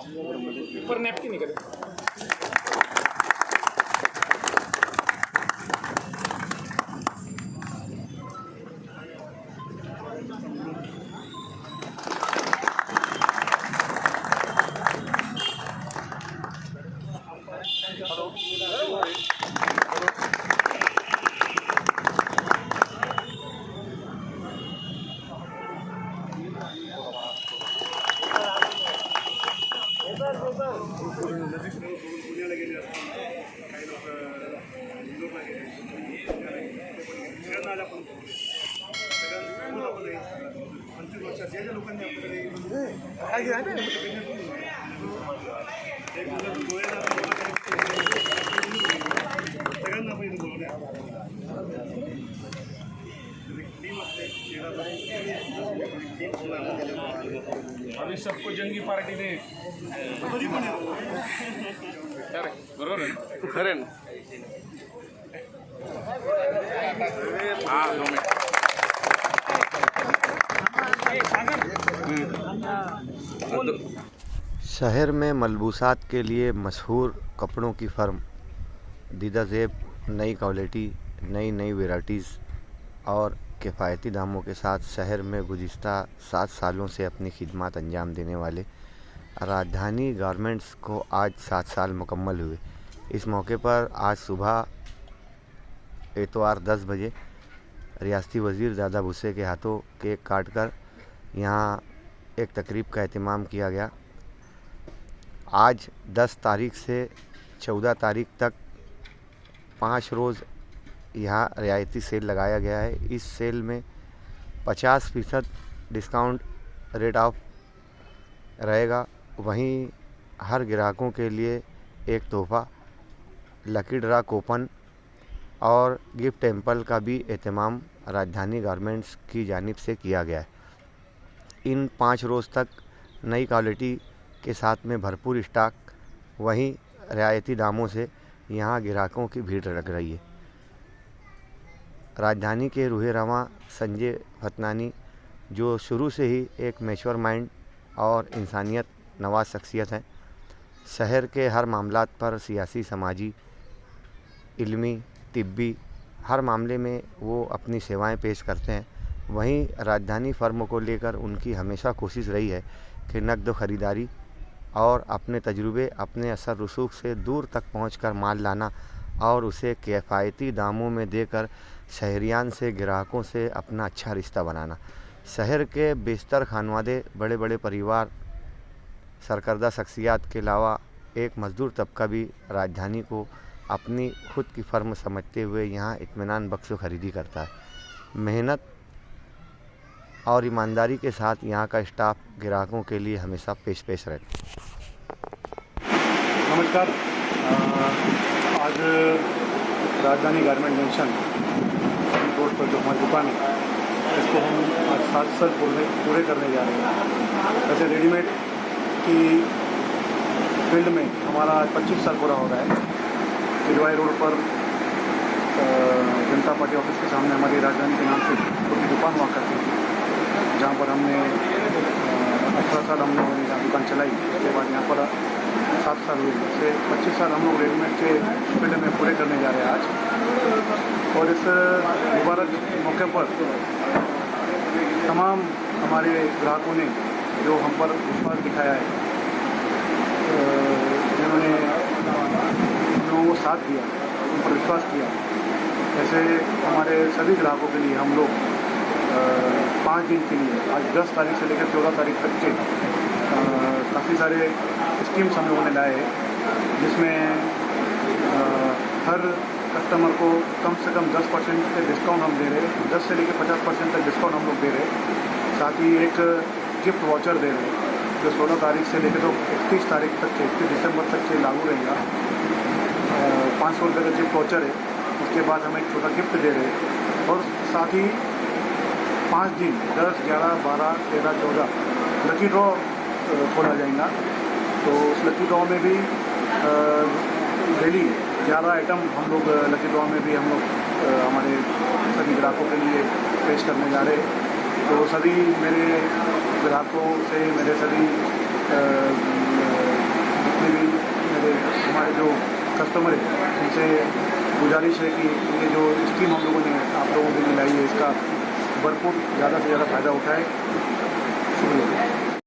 ऊपर नैपकिन निकले। अभी सबको जंगी पार्टी ने बरोबर आहे खरं ना। शहर में मलबूसात के लिए मशहूर कपड़ों की फर्म दीदा ज़ेब नई क्वालिटी नई वैराइटीज़ और किफ़ायती दामों के साथ शहर में गुज़िश्ता 7 सालों से अपनी खिदमत अंजाम देने वाले राजधानी गारमेंट्स को आज 7 साल मुकम्मल हुए। इस मौके पर आज सुबह इतवार 10 बजे रियासती वज़ीर दादा भुस्से के हाथों केक काटकर यहाँ एक तकरीब का एहतमाम किया गया। आज 10 तारीख से 14 तारीख तक 5 रोज़ यहाँ रियायती सेल लगाया गया है। इस सेल में 50% डिस्काउंट रेट ऑफ रहेगा। वहीं हर ग्राहकों के लिए एक तोहफ़ा, लकी ड्रा कूपन और गिफ्ट टेम्पल का भी एहतमाम राजधानी गारमेंट्स की जानिब से किया गया है। इन 5 रोज़ तक नई क्वालिटी के साथ में भरपूर स्टॉक, वहीं रियायती दामों से यहाँ ग्राहकों की भीड़ लग रही है। राजधानी के रूहे रवां संजय फतनानी, जो शुरू से ही एक मैच्योर माइंड और इंसानियत नवाज शख्सियत हैं, शहर के हर मामलात पर सियासी, समाजी, इल्मी, तिब्बी हर मामले में वो अपनी सेवाएं पेश करते हैं। वहीं राजधानी फर्म को लेकर उनकी हमेशा कोशिश रही है कि नक़द ख़रीदारी और अपने तजुर्बे, अपने असर रसूख से दूर तक पहुंचकर माल लाना और उसे किफ़ायती दामों में देकर शहरियान से, ग्राहकों से अपना अच्छा रिश्ता बनाना। शहर के बेशतर खानवादे, बड़े बड़े परिवार, सरकर्दा शख्सियात के अलावा एक मज़दूर तबका भी राजधानी को अपनी खुद की फर्म समझते हुए यहाँ इत्मीनान बख्श खरीदी करता है। मेहनत और ईमानदारी के साथ यहाँ का स्टाफ ग्राहकों के लिए हमेशा पेश रहता है। नमस्कार। आज राजधानी गारमेंट जंक्शन रोड पर जो हमारी दुकान है, इसको हम आज 7 साल पूरे करने जा रहे हैं। वैसे रेडीमेड की फील्ड में हमारा 25 साल पूरा हो रहा है। तिरवाई रोड पर जनता पार्टी ऑफिस के सामने हमारी राजधानी के नाम से छोटी दुकान हुआ करती थी, जहाँ पर हमने 18 साल हम लोगों ने जहाँ दुकान चलाई। उसके बाद यहाँ पर 7 साल हुए, से 25 साल हम लोग रेडीमेड के फील्ड में पूरे करने जा रहे हैं आज। और इस मुबारक मौके पर तमाम हमारे ग्राहकों ने जो हम पर विश्वास दिखाया है, जिन्होंने हम लोगों को साथ दिया, उन पर विश्वास किया, ऐसे हमारे सभी ग्राहकों के लिए हम लोग 5 दिन के लिए आज 10 तारीख से लेकर 14 तारीख तक के काफ़ी सारे स्कीम्स हम लोगों ने लाए हैं, जिसमें हर कस्टमर को कम से कम 10% के डिस्काउंट हम दे रहे हैं। 10 से लेकर 50% तक डिस्काउंट हम लोग दे रहे हैं। साथ ही एक गिफ्ट वाउचर दे रहे हैं जो 16 तारीख से लेकर तो 31 तारीख तक के 31 दिसंबर तक के लागू रहेगा। 500 रुपये का गिफ्ट वाउचर है। उसके बाद हम एक छोटा गिफ्ट दे रहे हैं और साथ ही 5 दिन 10, 11, 12, 13, 14 लकी ड्रॉ खोला जाएगा। तो उस लकी ड्रॉ में भी डेली 11 आइटम हम लोग लकी ड्रॉ में भी हम लोग हमारे सभी ग्राहकों के लिए पेश करने जा रहे हैं। तो सभी मेरे ग्राहकों से, मेरे सभी जितने भी मेरे हमारे जो कस्टमर है उनसे गुजारिश है कि ये जो स्कीम हम लोगों ने आप लोगों के लिए लाई है इसका भरपूर ज़्यादा से ज़्यादा फ़ायदा उठाए। शुक्रिया।